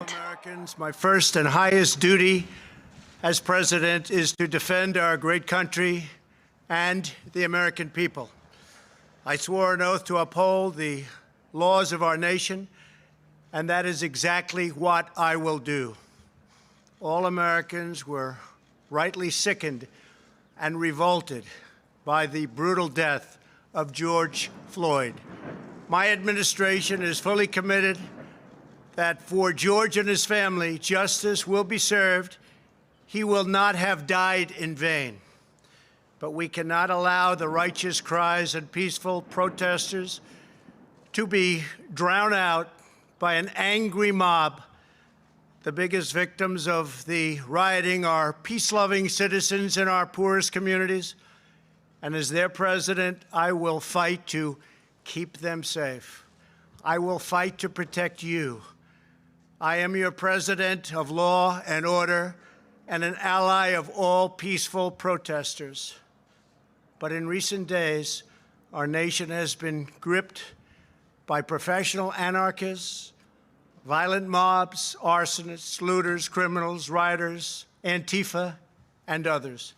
Americans, my first and highest duty as president is to defend our great country and the American people. I swore an oath to uphold the laws of our nation, and that is exactly what I will do. All Americans were rightly sickened and revolted by the brutal death of George Floyd. My administration is fully committed that for George and his family, justice will be served. He will not have died in vain. But we cannot allow the righteous cries of peaceful protesters to be drowned out by an angry mob. The biggest victims of the rioting are peace-loving citizens in our poorest communities. And as their president, I will fight to keep them safe. I will fight to protect you. I am your president of law and order and an ally of all peaceful protesters. But in recent days, our nation has been gripped by professional anarchists, violent mobs, arsonists, looters, criminals, rioters, Antifa, and others.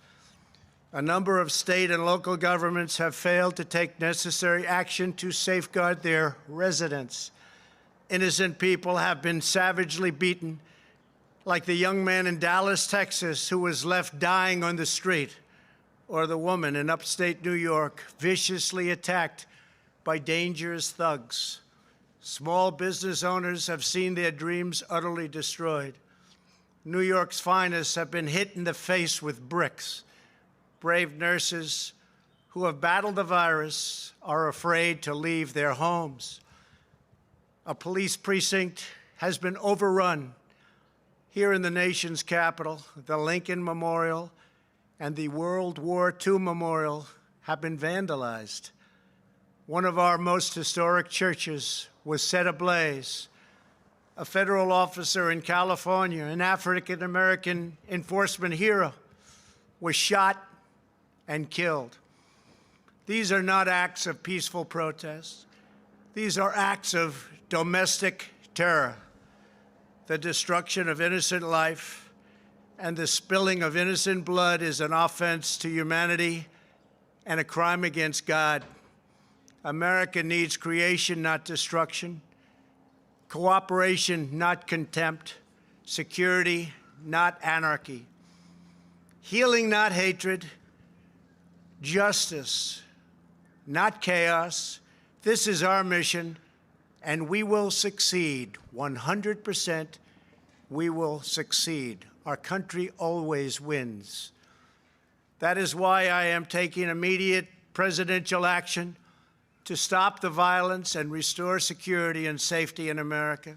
A number of state and local governments have failed to take necessary action to safeguard their residents. Innocent people have been savagely beaten, like the young man in Dallas, Texas, who was left dying on the street, or the woman in upstate New York viciously attacked by dangerous thugs. Small business owners have seen their dreams utterly destroyed. New York's finest have been hit in the face with bricks. Brave nurses who have battled the virus are afraid to leave their homes. A police precinct has been overrun. Here in the nation's capital, the Lincoln Memorial and the World War II Memorial have been vandalized. One of our most historic churches was set ablaze. A federal officer in California, an African-American enforcement hero, was shot and killed. These are not acts of peaceful protest. These are acts of domestic terror. The destruction of innocent life and the spilling of innocent blood is an offense to humanity and a crime against God. America needs creation, not destruction, cooperation, not contempt, security, not anarchy, healing, not hatred, justice, not chaos. This is our mission, and we will succeed. 100%, we will succeed. Our country always wins. That is why I am taking immediate presidential action to stop the violence and restore security and safety in America.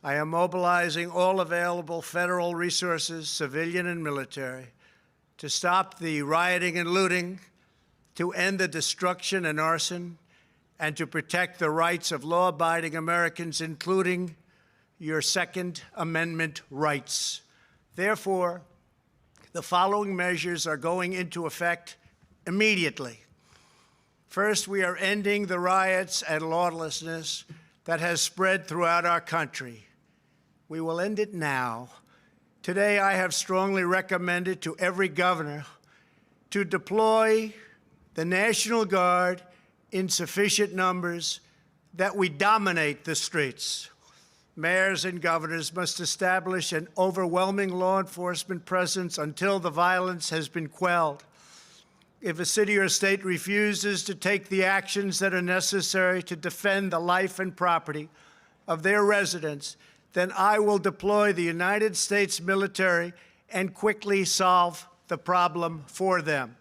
I am mobilizing all available federal resources, civilian and military, to stop the rioting and looting, to end the destruction and arson, and to protect the rights of law-abiding Americans, including your Second Amendment rights. Therefore, the following measures are going into effect immediately. First, we are ending the riots and lawlessness that has spread throughout our country. We will end it now. Today, I have strongly recommended to every governor to deploy the National Guard in sufficient numbers that we dominate the streets. Mayors and governors must establish an overwhelming law enforcement presence until the violence has been quelled. If a city or state refuses to take the actions that are necessary to defend the life and property of their residents, then I will deploy the United States military and quickly solve the problem for them.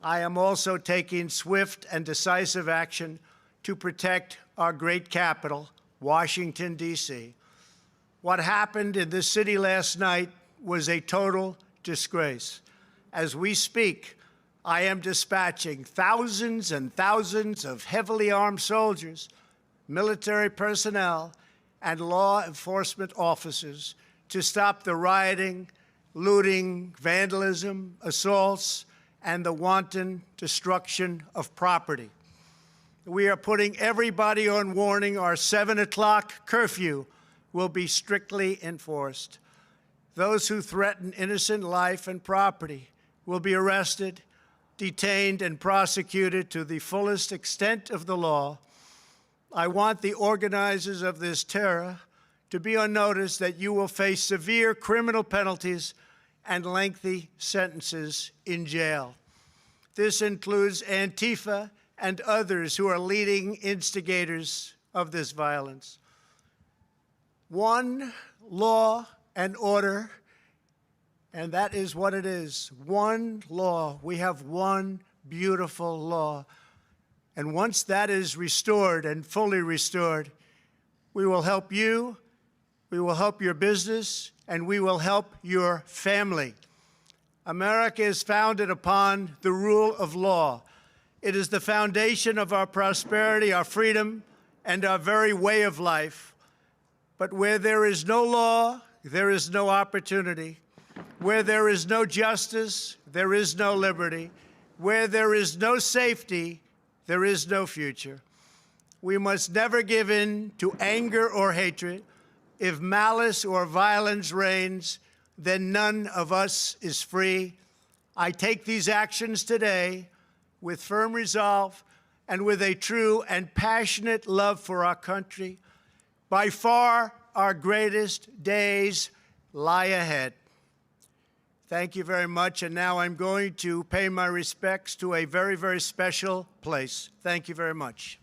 I am also taking swift and decisive action to protect our great capital, Washington, D.C. What happened in this city last night was a total disgrace. As we speak, I am dispatching thousands and thousands of heavily armed soldiers, military personnel, and law enforcement officers to stop the rioting, looting, vandalism, assaults, and the wanton destruction of property. We are putting everybody on warning. Our 7 o'clock curfew will be strictly enforced. Those who threaten innocent life and property will be arrested, detained, and prosecuted to the fullest extent of the law. I want the organizers of this terror to be on notice that you will face severe criminal penalties and lengthy sentences in jail. This includes Antifa and others who are leading instigators of this violence. One law and order, and that is what it is. One law. We have one beautiful law. And once that is restored and fully restored, we will help you, we will help your business, and we will help your family. America is founded upon the rule of law. It is the foundation of our prosperity, our freedom, and our very way of life. But where there is no law, there is no opportunity. Where there is no justice, there is no liberty. Where there is no safety, there is no future. We must never give in to anger or hatred. If malice or violence reigns, then none of us is free. I take these actions today with firm resolve and with a true and passionate love for our country. By far, our greatest days lie ahead. Thank you very much. And now I'm going to pay my respects to a very, very special place. Thank you very much.